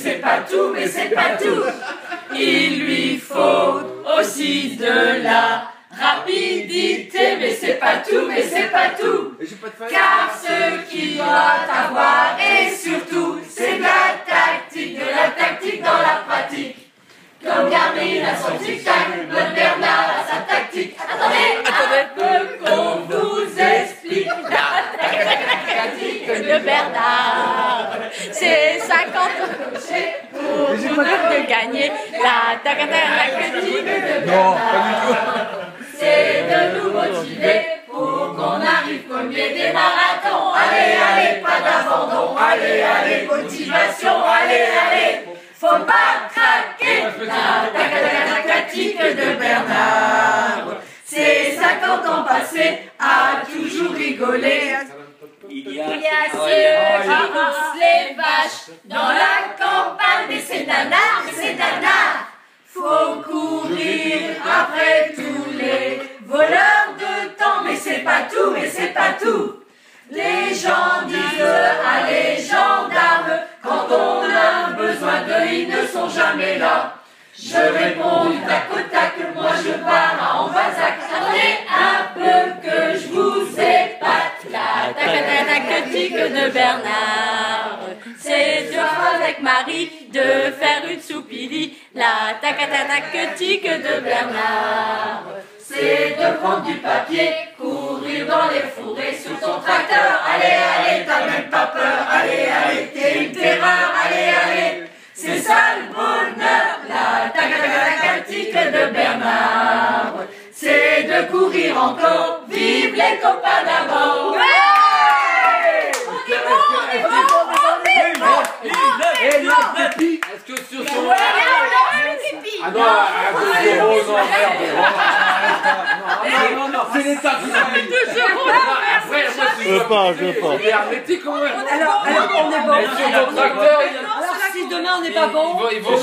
c'est pas tout, mais c'est pas tout. Il lui faut aussi de la rapidité, mais c'est pas tout, mais c'est pas tout. Car ce qu'il doit avoir, et surtout, c'est de la tactique dans la pratique. Comme Garmin a son tic-tac, notre Bernard a sa tactique. Attendez un peu qu'on vous explique la tactique de Bernard. C'est 50 crochets pour vous de gagner la tactique de Bernard. C'est de nous motiver pour qu'on arrive premier des marathons. Allez, allez, pas d'abandon. Allez, allez, motivation. Allez, allez, faut pas craquer. La tactique de Bernard. C'est 50 ans passés à toujours rigoler. Il y a ceux qui poussent les vaches dans la campagne. Mais c'est nanar, mais c'est nanar. Faut courir après tous les voleurs de temps. Mais c'est pas tout, mais c'est pas tout. Les gens disent à les gendarmes, quand on a besoin d'eux, ils ne sont jamais là. Je réponds du tac au tac, moi je pars à Ambazac. Attendez un peu que je vous épate. La tactique de Bernard, c'est de avec Marie de faire une soupili. La tactique de Bernard, c'est de prendre du papier, courir dans les fourrés sous ton tracteur. Allez, allez, t'as même pas peur. Allez, allez, t'es une terreur. Allez, allez, c'est ça le bonheur. La tactique de Bernard, c'est de courir encore. Vive les copains d'abord. Ouais, on est bon. Est-ce que sur son... Ah non, non, c'est l'État qui l'a mis. Je veux pas. C'est hermétique quand même. Alors, on est bon. Sur ton tracteur, Alors, si demain on n'est pas bon, ils vont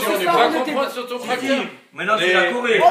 sur ton tracteur. Maintenant, c'est la Corée.